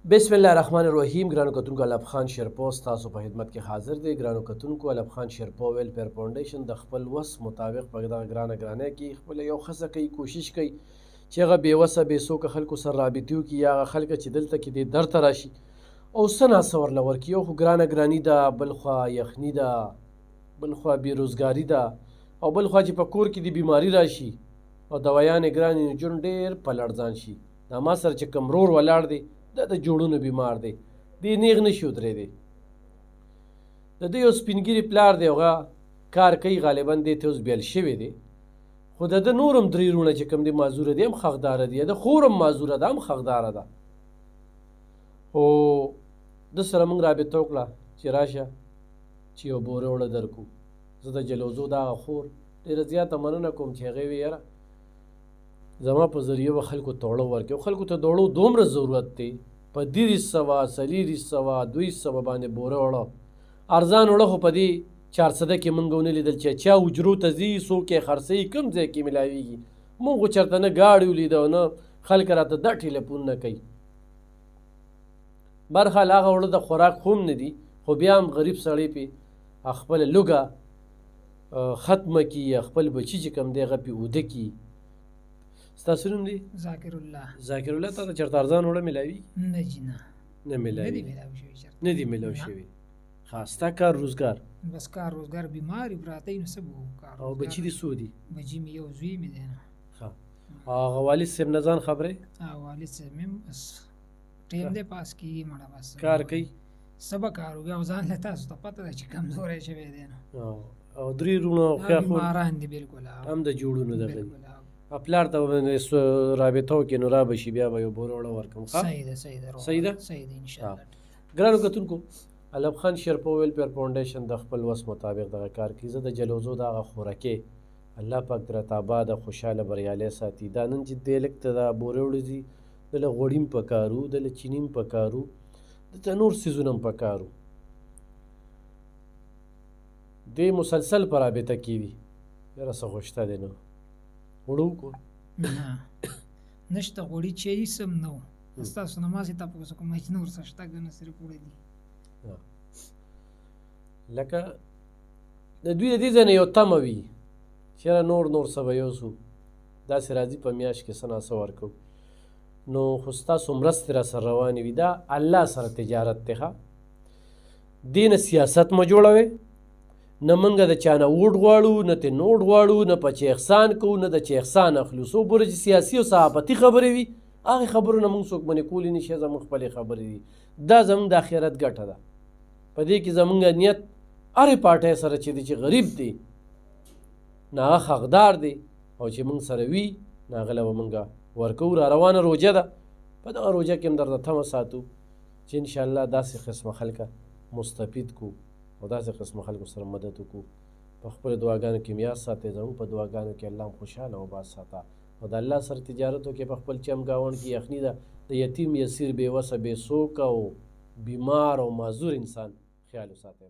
بسم الله الرحمن الرحیم. ګرانو کتونکو، علب خان شیرپو ستاسو په خدمت کې حاضر دی. ګرانو کتونکو، علب خان شیرپو ویلفیر فاونډیشن د خپل وس مطابق په دغه ګرانه کې خپل یو ښځه کوي، کوشش کوي چې هغه بېوسه بېڅوکه خلکو سره رابطې وکړي، یا هغه خلک چې دلته کې دې در ته راشي او څه ناڅه ورله ورکړي. یو خو ګراني ده، بل خوا یخني ده، بل خوا بېروزګاري ده، او بل خوا چې په کور کې د بیماري راشي او دوایانې ګرانې نو ژوند ډېر په لړزان شي. دا ما سره چې کوم رور ولاړ دی دا د جوړونو بیمار دی، دی نیغ نشي ودرېدی. د ده یو سپین ږیري پلار دی، هغه کار کوي، غالبا دی ته اوس بیل شوی دی، خو د ده نور هم درې وروڼه چې کوم دی معذوره دی، هم حقداره دي، د خور هم معذوره ده، هم حقداره ده. خو ده سره موږ رابطه وکړه چې راشه چې یو بوره وړه درکړو. زه د جلوزو دغه خور ډېره زیاته مننه کوم چې هغې ویې یاره زما په ذریعه به خلکو ته اوړه ورکړي، او خلکو ته د اوړو دومره ضرورت دی. په 300 400 200 باندې بوره اوړه، ارزان اوړه خو په دې 400 کې موږ ونه لیدل چې چا حجرو ته ځي، څوک یې خرڅوي، کوم ځای کې میلاویږي. موږ خو چېرته نه ګاډي ولیده او نه خلک راته دا ټلیفونونه کوي. برحال هغه اوړه د خوراک خو هم نه دي، خو بیا هم غریب سړی پې خپله لوږه ختمه کړي، یا خپل بچي چې کوم دی هغه پې اوده کړي. ستاسو نوم دی؟ ذاکر الله. ذاکر الله، تا ته چېرته ارزان اوړه میلاوي؟ نه جي نه، نه میلاوي، نه دي میلاو شوي. ښه، ستا کار روزګار؟ بس کار روزګار بیمار پراته نو څه به وکړو. کار او بچي دي څو دي؟ بچي مې یو زوی مې دی. ښه، هغه والد صاحب نه ځان خبرې؟ والد صاحب مې بس ټیم دی پاس کېږي مړه، بس کار کوي؟ څه به کار وکړي، او ځان له تاسو ته پته ده چې کمزوری شوی دی نو. او درې وروڼه بیماران دي بالکل، هم د جوړونو دغه دي. پلار ته رابطه وکړې نو را به شي، بیا به یو بوره اوړه ورکړم. صحیح ده، صحیح ده، صحیح ده، صحیح ده انشاءالله. ګرانو کتونکو، علب خان شیرپو ویلفیر فاونډیشن د خپل وس مطابق دغه کار کوي. زه د جلوزو دغه خوراکې الله پاک درته آباده، خوشحاله، بریالی ساتي. دا نن چې دی لږ ته دا بورې وړه ځي، دله غوړي هم پکارو، دله چیني هم پکارو، دته نور څیزونه هم پکارو. دی مسلسل په رابطه کې وي، یاره څه خوشته دی نو وړه وکړو. نه نشته غوړي چې هېڅ هم نه و. ستاسو نه ماسې تپوس کوم چې نور څه شته که نه، صرف وړه دي. لکه د دوی د دې ځای نه یو تمه وي چې یاره نور څه به یوسو، داسې راځي په میاشت کې څه ناڅه ورکوو. نو خو ستاسو مرستې را سره روانې وي، دا الله سره تجارت دی. ښه، دې نه سیاست مه جوړوئ، نه موږ د چا نه ووټ غواړو، نه ترې نوټ غواړو، نه په چا احسان کوو، نه د چا احسان اخلو. څو پورې چې سیاسي او صحافتي خبرې وي، هغې خبرو نه موږ څوک منې کولی نه شي. زموږ خپلې خبرې دي، دا زموږ د آخرت ګټه ده. په دې کې زموږ نیت هرې پارټۍ سره چې دی چې غریب دی نه هغه حقدار دی، او چې موږ سره وي نه هغه له به موږ ورکوو. را روانه روژه ده، په دغه روژه کې هم درته تمه ساتو چې انشاءالله داسې قسمه خلکه مستفید کو او داسې قسمه خلکو سره مدد وکړو. په خپلو دعاګانو کې مې یاد ساتئ، زموږ په دعاګانو کې الله هم خوشحاله او باز ساته، او د الله سره تجارت وکړئ. په خپل چم ګاونډ کې یخني ده، د یتیم یسیر بېوسه بېڅوکه او بیمار او معذور انسان خیال وساتئ.